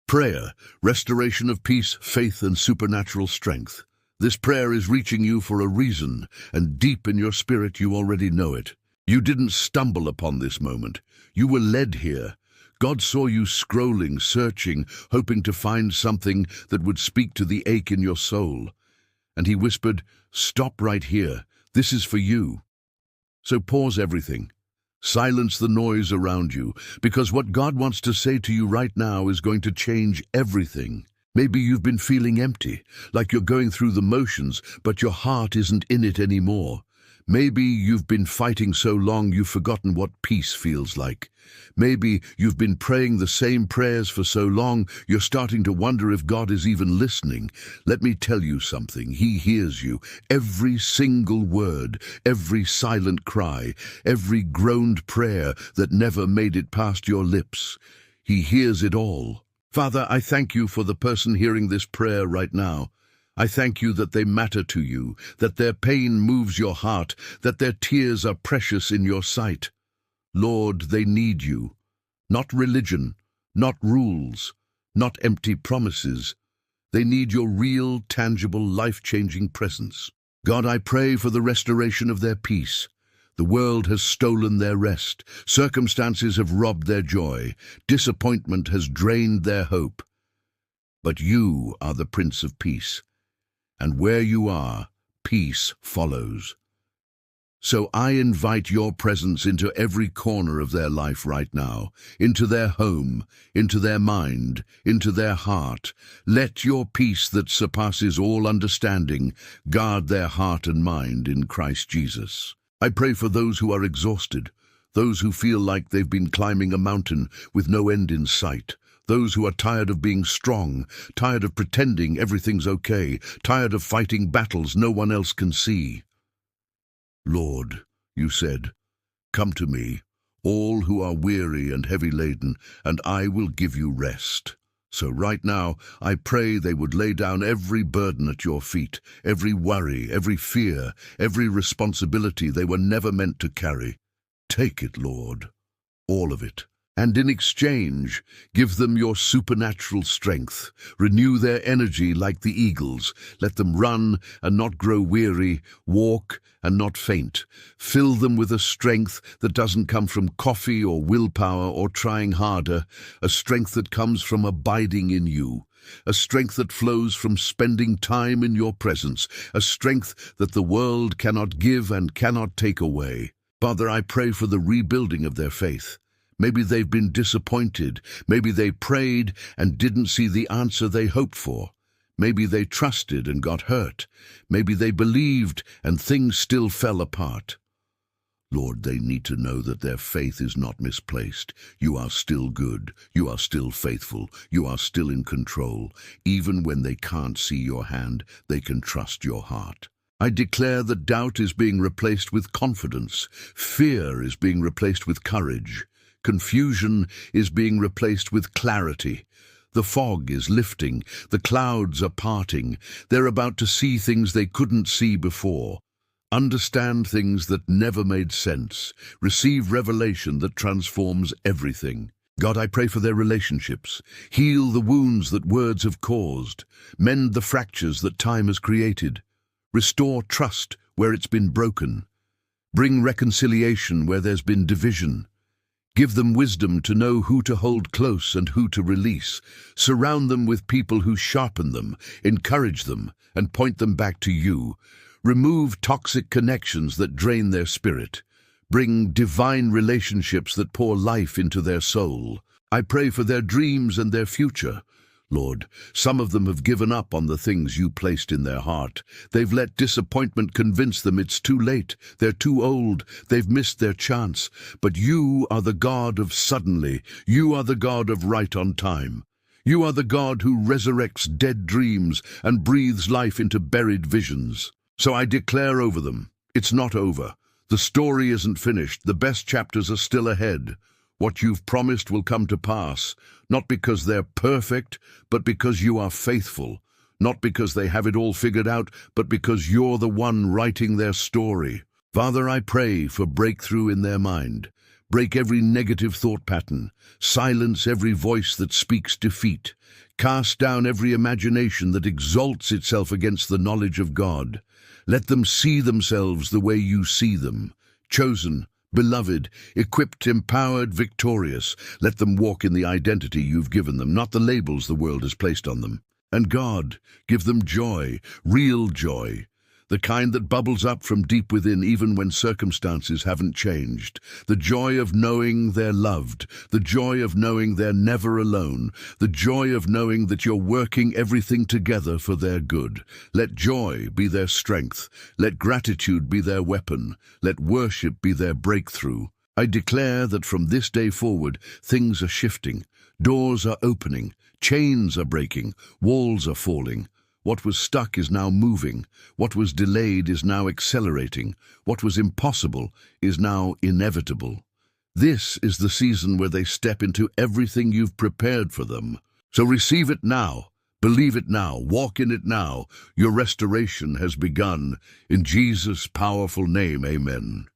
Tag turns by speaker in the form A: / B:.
A: Prayer, restoration of peace, faith, and supernatural strength. This prayer is reaching you for a reason, and deep in your spirit you already know it. You didn't stumble upon this moment. You were led here. God saw you scrolling, searching, hoping to find something that would speak to the ache in your soul. And he whispered, "Stop right here. This is for you." So pause everything. Silence the noise around you, because what God wants to say to you right now is going to change everything. Maybe you've been feeling empty, like you're going through the motions, but your heart isn't in it anymore. Maybe you've been fighting so long you've forgotten what peace feels like. Maybe you've been praying the same prayers for so long you're starting to wonder if God is even listening. Let me tell you something. He hears you. Every single word, every silent cry, every groaned prayer that never made it past your lips. He hears it all. Father, I thank you for the person hearing this prayer right now. I thank you that they matter to you, that their pain moves your heart, that their tears are precious in your sight. Lord, they need you. Not religion, not rules, not empty promises. They need your real, tangible, life-changing presence. God, I pray for the restoration of their peace. The world has stolen their rest. Circumstances have robbed their joy. Disappointment has drained their hope. But you are the Prince of Peace. And where you are, peace follows. So I invite your presence into every corner of their life right now, into their home, into their mind, into their heart. Let your peace that surpasses all understanding guard their heart and mind in Christ Jesus. I pray for those who are exhausted, those who feel like they've been climbing a mountain with no end in sight. Those who are tired of being strong, tired of pretending everything's okay, tired of fighting battles no one else can see. Lord, you said, "Come to me, all who are weary and heavy laden, and I will give you rest." So right now, I pray they would lay down every burden at your feet, every worry, every fear, every responsibility they were never meant to carry. Take it, Lord, all of it. And in exchange, give them your supernatural strength. Renew their energy like the eagles. Let them run and not grow weary, walk and not faint. Fill them with a strength that doesn't come from coffee or willpower or trying harder, a strength that comes from abiding in you, a strength that flows from spending time in your presence, a strength that the world cannot give and cannot take away. Father, I pray for the rebuilding of their faith. Maybe they've been disappointed. Maybe they prayed and didn't see the answer they hoped for. Maybe they trusted and got hurt. Maybe they believed and things still fell apart. Lord, they need to know that their faith is not misplaced. You are still good. You are still faithful. You are still in control. Even when they can't see your hand, they can trust your heart. I declare that doubt is being replaced with confidence. Fear is being replaced with courage. Confusion is being replaced with clarity. The fog is lifting. The clouds are parting. They're about to see things they couldn't see before. Understand things that never made sense. Receive revelation that transforms everything. God, I pray for their relationships. Heal the wounds that words have caused. Mend the fractures that time has created. Restore trust where it's been broken. Bring reconciliation where there's been division. Give them wisdom to know who to hold close and who to release. Surround them with people who sharpen them, encourage them, and point them back to you. Remove toxic connections that drain their spirit. Bring divine relationships that pour life into their soul. I pray for their dreams and their future. Lord, some of them have given up on the things you placed in their heart. They've let disappointment convince them it's too late, they're too old, they've missed their chance. But you are the God of suddenly. You are the God of right on time. You are the God who resurrects dead dreams and breathes life into buried visions. So I declare over them, it's not over. The story isn't finished. The best chapters are still ahead. What you've promised will come to pass, not because they're perfect, but because you are faithful. Not because they have it all figured out, but because you're the one writing their story. Father, I pray for breakthrough in their mind. Break every negative thought pattern. Silence every voice that speaks defeat. Cast down every imagination that exalts itself against the knowledge of God. Let them see themselves the way you see them. Chosen, beloved, equipped, empowered, victorious. Let them walk in the identity you've given them, not the labels the world has placed on them. And God, give them joy, real joy. The kind that bubbles up from deep within even when circumstances haven't changed. The joy of knowing they're loved. The joy of knowing they're never alone. The joy of knowing that you're working everything together for their good. Let joy be their strength. Let gratitude be their weapon. Let worship be their breakthrough. I declare that from this day forward, things are shifting. Doors are opening. Chains are breaking. Walls are falling. What was stuck is now moving. What was delayed is now accelerating. What was impossible is now inevitable. This is the season where they step into everything you've prepared for them. So receive it now. Believe it now. Walk in it now. Your restoration has begun. In Jesus' powerful name, amen.